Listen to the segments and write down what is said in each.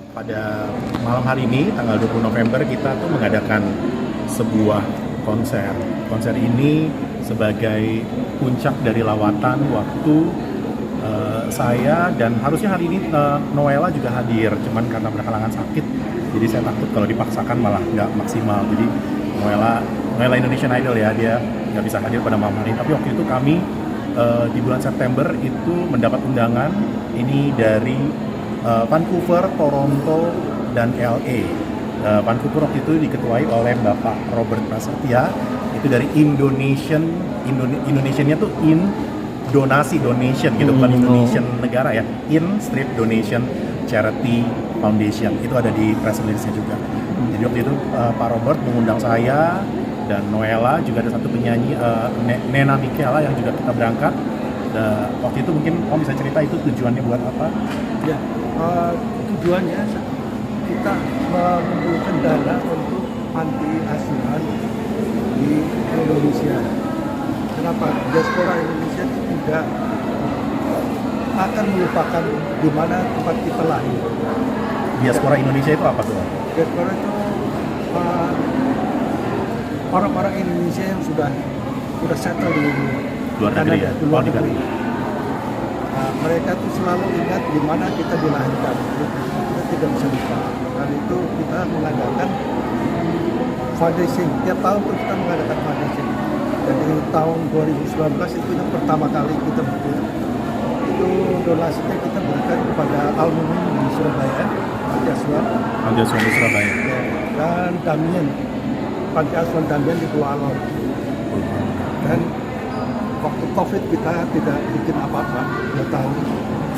pada malam hari ini, tanggal 20 November, kita tuh mengadakan sebuah konser. Konser ini sebagai puncak dari lawatan waktu saya dan harusnya hari ini Noella juga hadir, cuman karena berhalangan sakit, jadi saya takut kalau dipaksakan malah nggak maksimal. Jadi Noella Indonesian Idol ya, dia nggak bisa hadir pada malam hari. Tapi waktu itu kami di bulan September itu mendapat undangan ini dari Vancouver, Toronto, dan LA. Vancouver waktu itu diketuai oleh Bapak Robert Prasetya, itu dari Indonesiannya tuh donation gitu, bukan Indonesian negara ya, Street Donation Charity Foundation, itu ada di press release-nya juga. Jadi waktu itu Pak Robert mengundang saya dan Noella, juga ada satu penyanyi Nena Michaela yang juga kita berangkat. Waktu itu mungkin Om bisa cerita itu tujuannya buat apa? Ya, tujuannya kita mengumpulkan dana untuk panti asuhan di Indonesia. Kenapa? Diaspora Indonesia itu tidak akan melupakan di mana tempat kita lahir. Diaspora Indonesia itu apa tuh? Diaspora itu orang-orang Indonesia yang sudah settle di Luar negeri ya? di luar negeri. Mereka tuh selalu ingat di mana kita dilahirkan. Kita tidak bisa lupa. Dan itu kita mengadakan fundraising. Tiap tahun tuh kita mengadakan fundraising. Jadi tahun 2019 itu yang pertama kali kita bikin. Itu donasinya kita berikan kepada Alumni di Surabaya, Panti Asuhan. Panti Asuhan di Surabaya. Dan Damien, Panti Asuhan Damien di Pulau Alor. Dan waktu COVID kita tidak bikin apa-apa 2 tahun.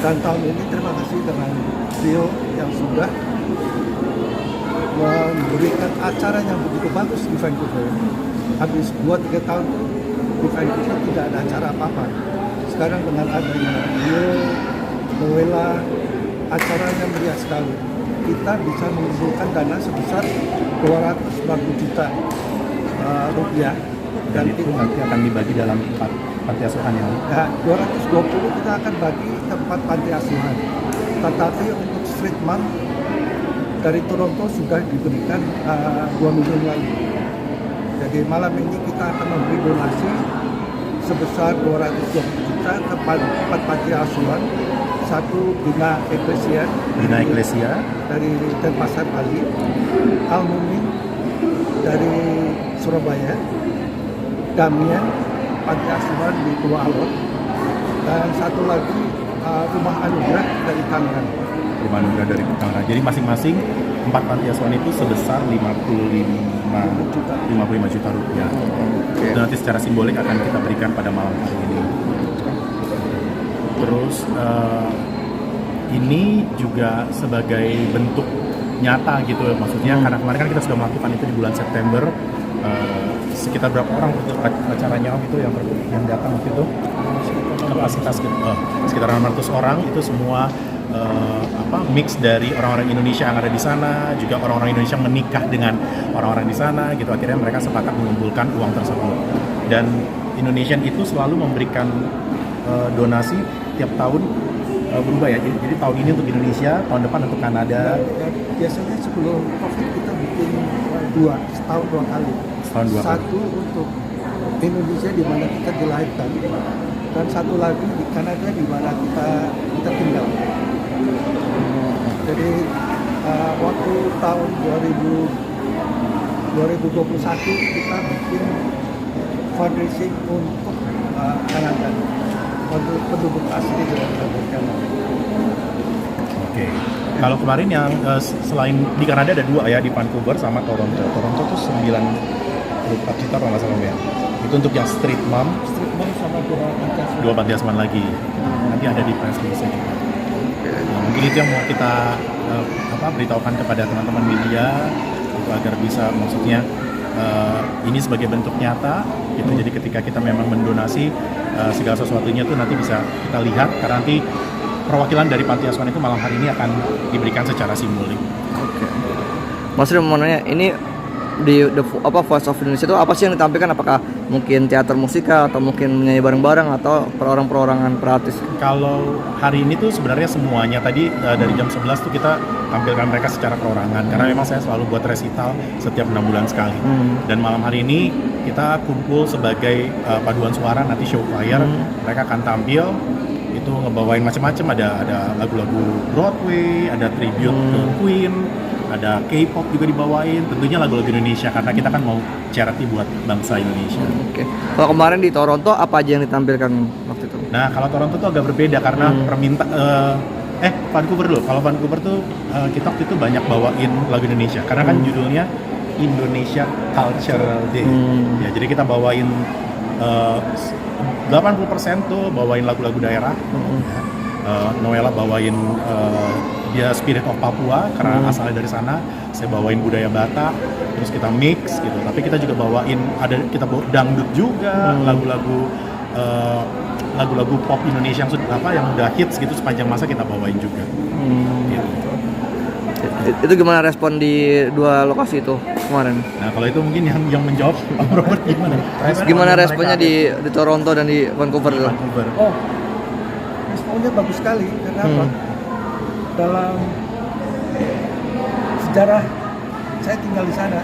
Dan tahun ini terima kasih dengan Rio yang sudah memberikan acara yang begitu bagus di Vancouver. Habis 2-3 tahun di Vancouver tidak ada acara apa-apa. Sekarang dengan adanya Rio, Noella, acaranya meriah sekali. Kita bisa mengumpulkan dana sebesar 250 juta rupiah. Dan itu nanti akan dibagi dalam 4 panti asuhan ya? Nah, 220 kita akan bagi ke 4 panti asuhan. Tetapi untuk Street Month dari Toronto sudah diberikan 2 miliar lagi. Jadi malam ini kita akan memberi donasi sebesar 220 juta ke 4 panti asuhan. Satu Bina Eklesia dari Denpasar, Bali, Al-Mumin dari Surabaya, Damien Panti Asuhan di Pulau Alor, dan satu lagi Rumah Anugerah dari Tangerang. Rumah Anugerah dari Tangerang. Jadi masing-masing 4 panti asuhan itu sebesar 55 juta rupiah. Itu nanti secara simbolik akan kita berikan pada malam hari ini. Terus ini juga sebagai bentuk nyata gitu, maksudnya karena kemarin kan kita sudah melakukan itu di bulan September. Sekitar berapa orang untuk acaranya Om itu yang datang waktu itu? Kapasitas sekitar 600 orang, itu semua mix dari orang-orang Indonesia yang ada di sana, juga orang-orang Indonesia menikah dengan orang-orang di sana gitu. Akhirnya mereka sepakat mengumpulkan uang tersebut. Dan Indonesian itu selalu memberikan donasi tiap tahun berubah ya. Jadi tahun ini untuk Indonesia, tahun depan untuk Kanada. Biasanya sebelum COVID kita bikin setahun 2 kali. Satu untuk Indonesia di mana kita dilahirkan, dan satu lagi di Kanada di mana kita tinggal. Jadi waktu tahun 2021 kita bikin fundraising untuk Kanada, untuk penduduk asli di Kanada. Oke. Kalau kemarin yang selain di Kanada ada 2 ya, di Vancouver sama Toronto. Toronto tuh 94 juta kalau nggak salah ya. Itu untuk yang Street Mom sama 2 panti asuhan lagi. Nanti ada di press release juga. Nah, mungkin itu yang mau kita beritahukan kepada teman-teman media itu agar bisa, maksudnya ini sebagai bentuk nyata gitu. Jadi ketika kita memang mendonasi segala sesuatunya tuh nanti bisa kita lihat, karena nanti perwakilan dari panti asuhan itu malam hari ini akan diberikan secara simbolik. Oke. Mas Rio mau nanya, ini di Voice of Indonesia itu apa sih yang ditampilkan? Apakah mungkin teater musikal atau mungkin menyanyi bareng-bareng atau perorangan artis? Kalau hari ini tuh sebenarnya semuanya tadi dari jam 11 tuh kita tampilkan mereka secara perorangan karena memang saya selalu buat resital setiap 6 bulan sekali. Dan malam hari ini kita kumpul sebagai paduan suara, nanti show choir. Mereka akan tampil itu ngebawain macam-macam, ada lagu-lagu Broadway, ada tribute ke Queen, ada K-pop juga dibawain, tentunya lagu-lagu Indonesia karena kita kan mau charity buat bangsa Indonesia. Oke. Kalau kemarin di Toronto apa aja yang ditampilkan waktu itu? Nah, kalau Toronto tuh agak berbeda karena Vancouver dulu. Kalau Vancouver tuh kita waktu itu banyak bawain lagu Indonesia karena kan judulnya Indonesia Cultural Day. Ya, jadi kita bawain 80% tuh bawain lagu-lagu daerah. Noella bawain dia Spirit of Papua karena asalnya dari sana. Saya bawain budaya Batak, terus kita mix gitu. Tapi kita juga bawain kita bawa dangdut juga, lagu-lagu pop Indonesia yang udah hits gitu sepanjang masa kita bawain juga. Gitu. Itu gimana respon di dua lokasi itu kemarin? Nah, kalau itu mungkin yang menjawab Om Robert gimana? Gimana responnya di Toronto dan di Vancouver? Vancouver. Oh, responnya bagus sekali karena apa? Dalam sejarah saya tinggal di sana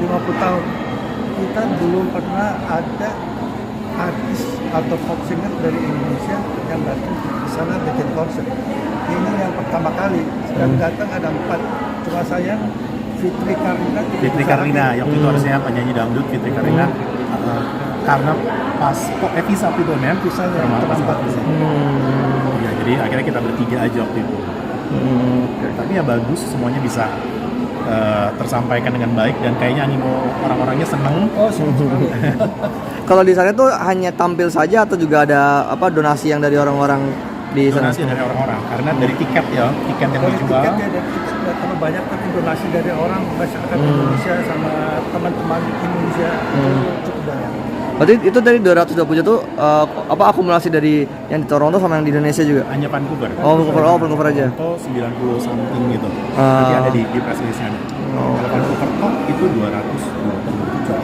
50 tahun, kita belum pernah ada artis atau pop singer dari Indonesia yang datang di sana bikin konser. Ini yang pertama kali. Dan datang ada 4. Cuma sayang Fitri Karlina yang itu harusnya penyanyi dangdut Fitri Karlina karena pas visa waktu itu men visanya terlambat. Ya, jadi akhirnya kita bertiga aja waktu itu. Tapi ya bagus, semuanya bisa tersampaikan dengan baik dan kayaknya animo orang-orangnya seneng. Oh, seneng. Kalau di sana tuh hanya tampil saja atau juga ada donasi yang dari orang-orang di sana? Donasi dari orang-orang karena dari tiket yang dijual. Tiketnya dan kita tidak terlalu banyak, tapi donasi dari orang masyarakat Indonesia sama teman-teman Indonesia cukup banyak. Berarti itu dari 220 itu akumulasi dari yang di Toronto sama yang di Indonesia juga? Hanya Vancouver. Vancouver aja. Toronto 90 something gitu. Nanti ada di press list-nya. Kalau Vancouver itu 220 juta.